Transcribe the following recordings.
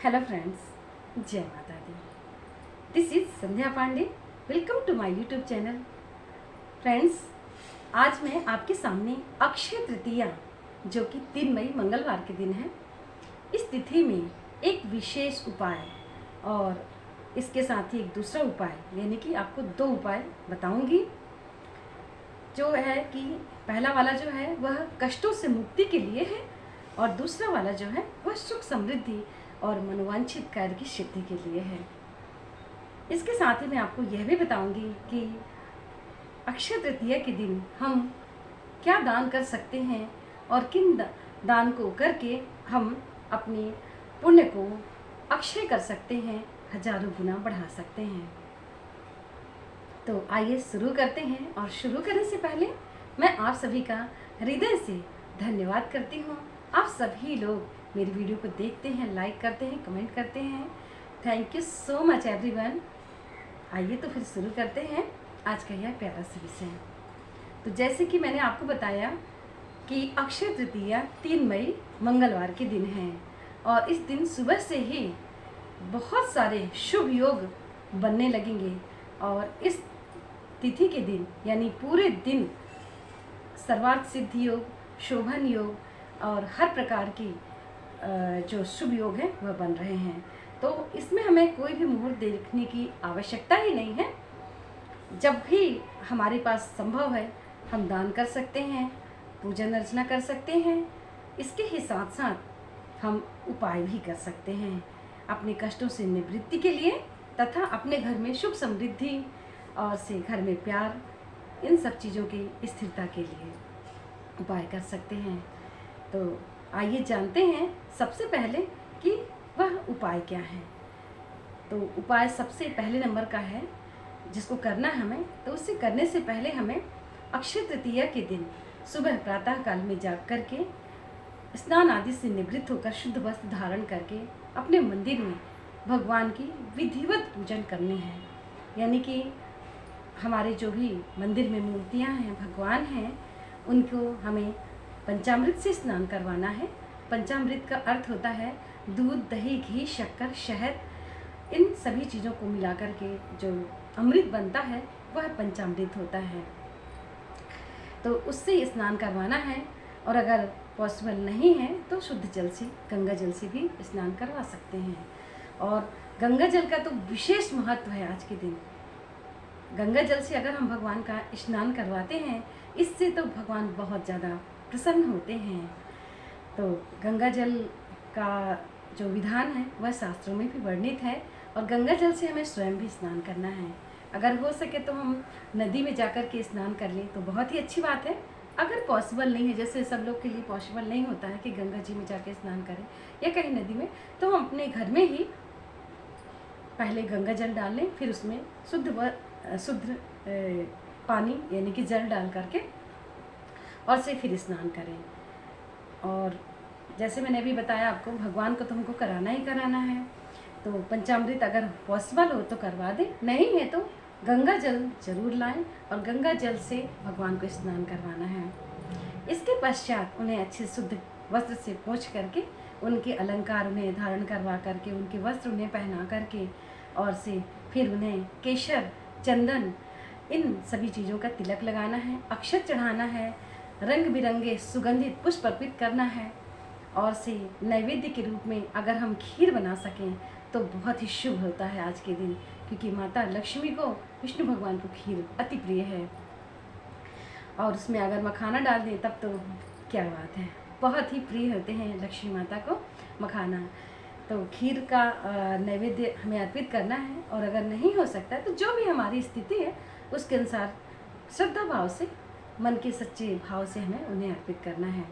Hello friends, जय माता दी। This is Sandhya Pandey. Welcome to my YouTube channel. Friends, आज मैं आपके सामने अक्षय तृतीया, जो कि 3 मई मंगलवार के दिन है, इस तिथि में एक विशेष उपाय और इसके साथ ही एक दूसरा उपाय, यानी कि आपको 2 उपाय बताऊंगी। जो है कि पहला वाला जो है वह कष्टों से मुक्ति के लिए है और दूसरा वाला जो है वह सुख समृद्धि और मनोवांछित कार्य की सिद्धि के लिए है। इसके साथ ही मैं आपको यह भी बताऊंगी कि अक्षय तृतीया के दिन हम क्या दान कर सकते हैं और किन दान को करके हम अपने पुण्य को अक्षय कर सकते हैं, हजारों गुना बढ़ा सकते हैं। तो आइए शुरू करते हैं। और शुरू करने से पहले मैं आप सभी का हृदय से धन्यवाद करती हूँ। आप सभी लोग मेरी वीडियो को देखते हैं, लाइक करते हैं, कमेंट करते हैं। Thank you so much everyone. आइए तो फिर शुरू करते हैं आज का यह प्यारा सा विषय। तो जैसे कि मैंने आपको बताया कि अक्षय तृतीया 3 मई मंगलवार के दिन है और इस दिन सुबह से ही बहुत सारे शुभ योग बनने लगेंगे और इस तिथि के दिन यानी पूरे दिन सर्वार्थ सिद्धि योग, शोभन योग और हर प्रकार की जो शुभ योग हैं वह बन रहे हैं। तो इसमें हमें कोई भी मुहूर्त देखने की आवश्यकता ही नहीं है। जब भी हमारे पास संभव है हम दान कर सकते हैं, पूजन अर्चना कर सकते हैं। इसके ही साथ साथ हम उपाय भी कर सकते हैं अपने कष्टों से निवृत्ति के लिए तथा अपने घर में सुख समृद्धि और से घर में प्यार, इन सब चीज़ों की स्थिरता के लिए उपाय कर सकते हैं। तो आइए जानते हैं सबसे पहले कि वह उपाय क्या है। तो उपाय सबसे पहले नंबर का है जिसको करना है हमें। तो उसे करने से पहले हमें अक्षय तृतीया के दिन सुबह प्रातः काल में जाग करके स्नान आदि से निवृत्त होकर शुद्ध वस्त्र धारण करके अपने मंदिर में भगवान की विधिवत पूजन करने हैं। यानी कि हमारे जो भी मंदिर में मूर्तियां हैं, भगवान हैं, उनको हमें पंचामृत से स्नान करवाना है। पंचामृत का अर्थ होता है दूध, दही, घी, शक्कर, शहद, इन सभी चीज़ों को मिलाकर के जो अमृत बनता है वह पंचामृत होता है। तो उससे स्नान करवाना है और अगर पॉसिबल नहीं है तो शुद्ध जल से, गंगा जल से भी स्नान करवा सकते हैं। और गंगा जल का तो विशेष महत्व है आज के दिन। गंगा जल से अगर हम भगवान का स्नान करवाते हैं, इससे तो भगवान बहुत ज़्यादा प्रसन्न होते हैं। तो गंगा जल का जो विधान है वह शास्त्रों में भी वर्णित है और गंगा जल से हमें स्वयं भी स्नान करना है। अगर हो सके तो हम नदी में जाकर के स्नान कर लें तो बहुत ही अच्छी बात है। अगर पॉसिबल नहीं है, जैसे सब लोग के लिए पॉसिबल नहीं होता है कि गंगा जी में जाकर स्नान करें या कहीं नदी में, तो हम अपने घर में ही पहले गंगा जल डाल लें, फिर उसमें शुद्ध पानी यानी कि जल डाल करके और से फिर स्नान करें। और जैसे मैंने अभी बताया आपको, भगवान को तो हमको कराना ही कराना है। तो पंचामृत अगर पॉसिबल हो तो करवा दें, नहीं है तो गंगा जल जरूर लाएं और गंगा जल से भगवान को स्नान करवाना है। इसके पश्चात उन्हें अच्छे शुद्ध वस्त्र से पोंछ करके, उनके अलंकार उन्हें धारण करवा करके, उनके वस्त्र उन्हें पहना करके और से फिर उन्हें केशर, चंदन, इन सभी चीज़ों का तिलक लगाना है, अक्षत चढ़ाना है, रंग बिरंगे सुगंधित पुष्प अर्पित करना है। और से नैवेद्य के रूप में अगर हम खीर बना सकें तो बहुत ही शुभ होता है आज के दिन, क्योंकि माता लक्ष्मी को, विष्णु भगवान को खीर अति प्रिय है। और उसमें अगर मखाना डाल दें तब तो क्या बात है, बहुत ही प्रिय होते हैं लक्ष्मी माता को मखाना। तो खीर का नैवेद्य हमें अर्पित करना है। और अगर नहीं हो सकता तो जो भी हमारी स्थिति है उसके अनुसार श्रद्धा भाव से, मन के सच्चे भाव से हमें उन्हें अर्पित करना है।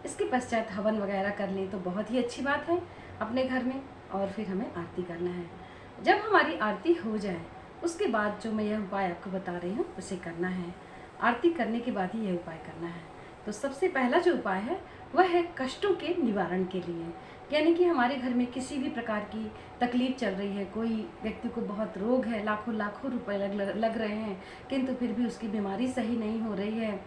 इसके पश्चात हवन वगैरह कर लें तो बहुत ही अच्छी बात है अपने घर में। और फिर हमें आरती करना है। जब हमारी आरती हो जाए उसके बाद जो मैं यह उपाय आपको बता रही हूँ उसे करना है। आरती करने के बाद ही यह उपाय करना है। तो सबसे पहला जो उपाय है वह है कष्टों के निवारण के लिए। यानी कि हमारे घर में किसी भी प्रकार की तकलीफ चल रही है, कोई व्यक्ति को बहुत रोग है, लाखों लाखों रुपए लग रहे हैं, किंतु फिर भी उसकी बीमारी सही नहीं हो रही है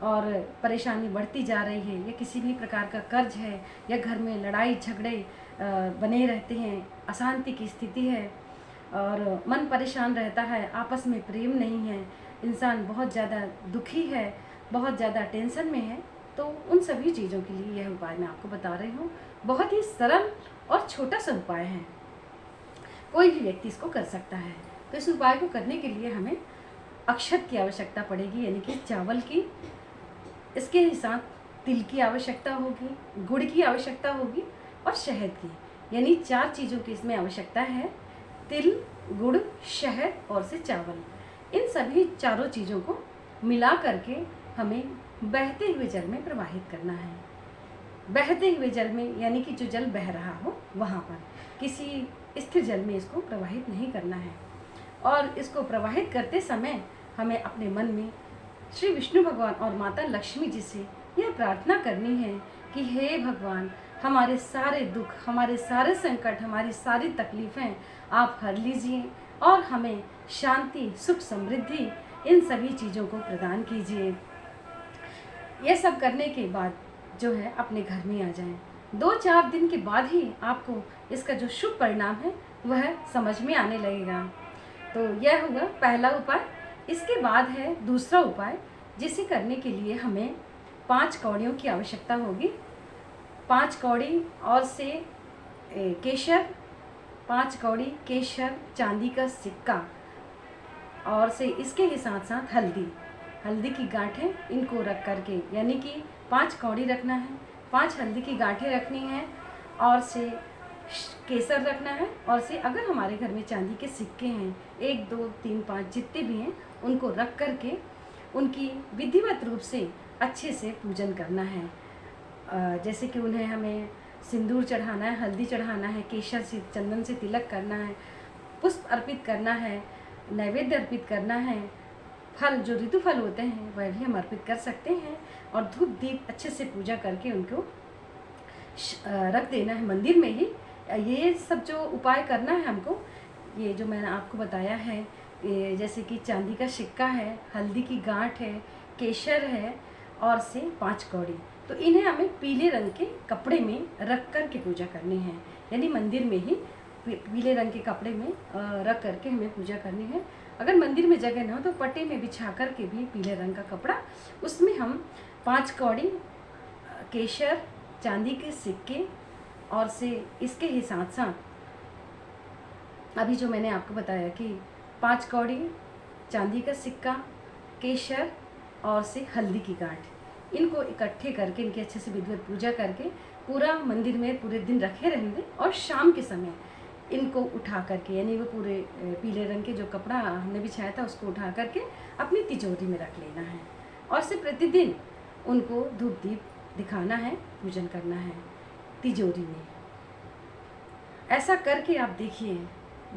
और परेशानी बढ़ती जा रही है, या किसी भी प्रकार का कर्ज है, या घर में लड़ाई झगड़े बने रहते हैं, अशांति की स्थिति है और मन परेशान रहता है, आपस में प्रेम नहीं है, इंसान बहुत ज़्यादा दुखी है, बहुत ज़्यादा टेंशन में है, तो उन सभी चीज़ों के लिए यह उपाय मैं आपको बता रही हूँ। बहुत ही सरल और छोटा सा उपाय है, कोई भी व्यक्ति इसको कर सकता है। तो इस उपाय को करने के लिए हमें अक्षत की आवश्यकता पड़ेगी, यानी कि चावल की। इसके साथ तिल की आवश्यकता होगी, गुड़ की आवश्यकता होगी और शहद की, यानी 4 चीज़ों की इसमें आवश्यकता है। तिल, गुड़, शहद और से चावल। इन सभी चारों चीज़ों को मिला करके हमें बहते हुए जल में प्रवाहित करना है। बहते हुए जल में यानी कि जो जल बह रहा हो वहाँ पर, किसी स्थिर जल में इसको प्रवाहित नहीं करना है। और इसको प्रवाहित करते समय हमें अपने मन में श्री विष्णु भगवान और माता लक्ष्मी जी से यह प्रार्थना करनी है कि हे भगवान, हमारे सारे दुख, हमारे सारे संकट, हमारी सारी तकलीफ़ें आप हर लीजिए और हमें शांति, सुख, समृद्धि, इन सभी चीज़ों को प्रदान कीजिए। यह सब करने के बाद जो है अपने घर में आ जाएं। 2-4 दिन के बाद ही आपको इसका जो शुभ परिणाम है वह समझ में आने लगेगा। तो यह हुआ पहला उपाय। इसके बाद है दूसरा उपाय, जिसे करने के लिए हमें 5 कौड़ियों की आवश्यकता होगी। 5 कौड़ी और से केशर, 5 कौड़ी केशर, चांदी का सिक्का और से इसके ही साथ साथ हल्दी की गांठें, इनको रख करके, यानी कि 5 कौड़ी रखना है, 5 हल्दी की गांठें रखनी है और से केसर रखना है और से अगर हमारे घर में चांदी के सिक्के हैं 1, 2, 3, 5 जितने भी हैं, उनको रख करके उनकी विधिवत रूप से अच्छे से पूजन करना है। जैसे कि उन्हें हमें सिंदूर चढ़ाना है, हल्दी चढ़ाना है, केशर से, चंदन से तिलक करना है, पुष्प अर्पित करना है, नैवेद्य अर्पित करना है, फल जो ऋतु फल होते हैं वह भी हम अर्पित कर सकते हैं और धूप दीप अच्छे से पूजा करके उनको रख देना है मंदिर में ही। ये सब जो उपाय करना है हमको, ये जो मैंने आपको बताया है, ये जैसे कि चांदी का सिक्का है, हल्दी की गांठ है, केशर है और से 5 कौड़ी, तो इन्हें हमें पीले रंग के कपड़े में रख कर के पूजा करनी है, यानी मंदिर में ही पीले रंग के कपड़े में रख करके हमें पूजा करनी है। अगर मंदिर में जगह ना हो तो पट्टे में बिछा कर के भी पीले रंग का कपड़ा, उसमें हम 5 कौड़ी केशर, चांदी के सिक्के और से इसके ही साथ साथ अभी जो मैंने आपको बताया कि 5 कौड़ी चांदी का सिक्का, केशर और से हल्दी की गांठ, इनको इकट्ठे करके इनकी अच्छे से विधिवत पूजा करके पूरा मंदिर में पूरे दिन रखे रहेंगे और शाम के समय इनको उठा करके, यानी वो पूरे पीले रंग के जो कपड़ा हमने बिछाया था उसको उठा करके अपनी तिजोरी में रख लेना है और से प्रतिदिन उनको धूप दीप दिखाना है, पूजन करना है तिजोरी में। ऐसा करके आप देखिए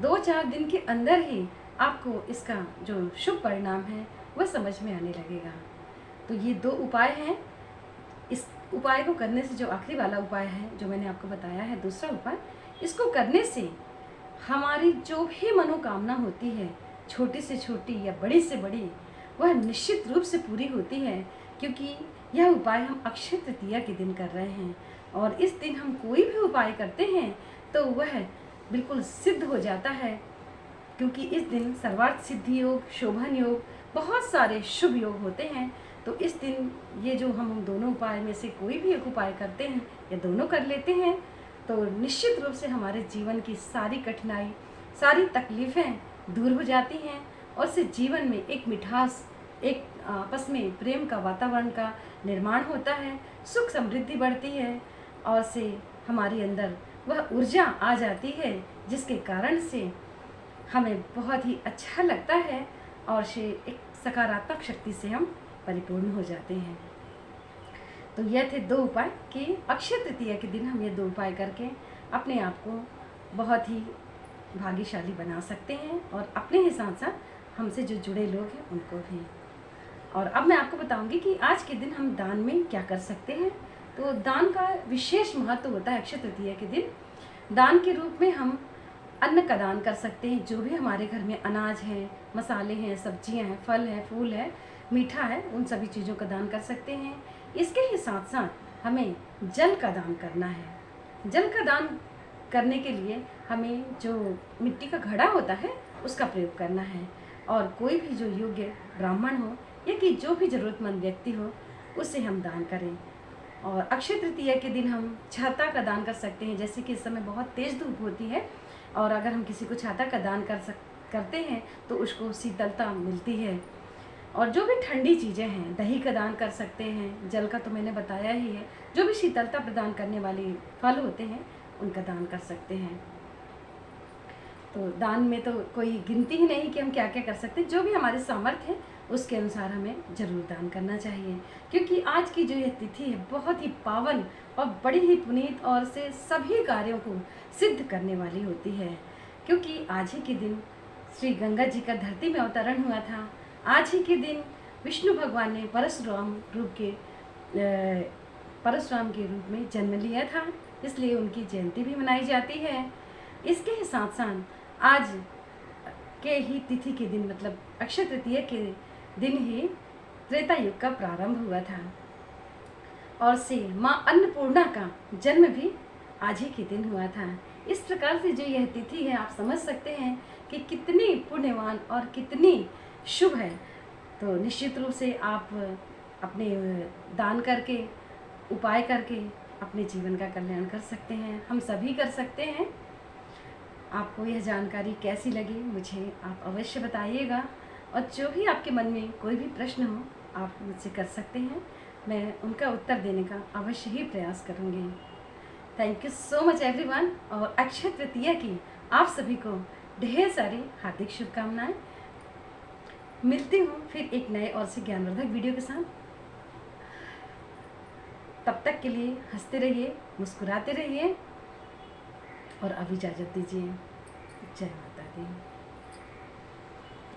2-4 दिन के अंदर ही आपको इसका जो शुभ परिणाम है वह समझ में आने लगेगा। तो ये 2 उपाय हैं। इस उपाय को करने से जो आखिरी वाला उपाय है जो मैंने आपको बताया है, दूसरा उपाय, इसको करने से हमारी जो भी मनोकामना होती है, छोटी से छोटी या बड़ी से बड़ी, वह निश्चित रूप से पूरी होती है, क्योंकि यह उपाय हम अक्षय तृतीया के दिन कर रहे हैं और इस दिन हम कोई भी उपाय करते हैं तो वह बिल्कुल सिद्ध हो जाता है, क्योंकि इस दिन सर्वार्थ सिद्धि योग, शोभन योग, बहुत सारे शुभ योग होते हैं। तो इस दिन ये जो हम दोनों उपाय में से कोई भी एक उपाय करते हैं या दोनों कर लेते हैं तो निश्चित रूप से हमारे जीवन की सारी कठिनाई, सारी तकलीफ़ें दूर हो जाती हैं और से जीवन में एक मिठास, एक आपस में प्रेम का वातावरण का निर्माण होता है, सुख समृद्धि बढ़ती है और से हमारे अंदर वह ऊर्जा आ जाती है जिसके कारण से हमें बहुत ही अच्छा लगता है और से एक सकारात्मक शक्ति से हम परिपूर्ण हो जाते हैं। तो यह थे 2 उपाय कि अक्षय तृतीया के दिन हम ये 2 उपाय करके अपने आप को बहुत ही भाग्यशाली बना सकते हैं और अपने ही साथ साथ हमसे जो जुड़े लोग हैं उनको भी। और अब मैं आपको बताऊंगी कि आज के दिन हम दान में क्या कर सकते हैं। तो दान का विशेष महत्व होता है अक्षय तृतीया के दिन। दान के रूप में हम अन्न का दान कर सकते हैं, जो भी हमारे घर में अनाज है, मसाले हैं, सब्जियां हैं, फल है, फूल है, मीठा है, उन सभी चीज़ों का दान कर सकते हैं। इसके ही साथ साथ हमें जल का दान करना है। जल का दान करने के लिए हमें जो मिट्टी का घड़ा होता है उसका प्रयोग करना है। और कोई भी जो योग्य ब्राह्मण हो या कि जो भी ज़रूरतमंद व्यक्ति हो उसे हम दान करें। और अक्षय तृतीया के दिन हम छाता का दान कर सकते हैं। जैसे कि इस समय बहुत तेज़ धूप होती है और अगर हम किसी को छाता का दान करते हैं तो उसको शीतलता मिलती है। और जो भी ठंडी चीज़ें हैं, दही का दान कर सकते हैं, जल का तो मैंने बताया ही है। जो भी शीतलता प्रदान करने वाले फल होते हैं उनका दान कर सकते हैं। तो दान में तो कोई गिनती ही नहीं कि हम क्या क्या कर सकते हैं। जो भी हमारे सामर्थ्य है उसके अनुसार हमें ज़रूर दान करना चाहिए, क्योंकि आज की जो यह तिथि है बहुत ही पावन और बड़ी ही पुनीत और से सभी कार्यों को सिद्ध करने वाली होती है। क्योंकि आज ही के दिन श्री गंगा जी का धरती में अवतरण हुआ था। आज ही के दिन विष्णु भगवान ने परशुराम के रूप में जन्म लिया था, इसलिए उनकी जयंती भी मनाई जाती है। इसके ही साथ साथ आज के ही तिथि के दिन मतलब अक्षय तृतीया के दिन ही त्रेता युग का प्रारंभ हुआ था और से माँ अन्नपूर्णा का जन्म भी आज ही के दिन हुआ था। इस प्रकार से जो यह तिथि है आप समझ सकते हैं कि कितनी पुण्यवान और कितनी शुभ है। तो निश्चित रूप से आप अपने दान करके, उपाय करके अपने जीवन का कल्याण कर सकते हैं। हम सभी कर सकते हैं। आपको यह जानकारी कैसी लगी मुझे आप अवश्य बताइएगा, और जो भी आपके मन में कोई भी प्रश्न हो आप मुझसे कर सकते हैं। मैं उनका उत्तर देने का अवश्य ही प्रयास करूँगी। Thank you so much everyone. और अक्षय तृतीया की आप सभी को ढेर सारी हार्दिक शुभकामनाएं। मिलती हूँ फिर एक नए और से ज्ञानवर्धक वीडियो के साथ। तब तक के लिए हंसते रहिए, मुस्कुराते रहिए और अब इजाज़त दीजिए। जय माता दी।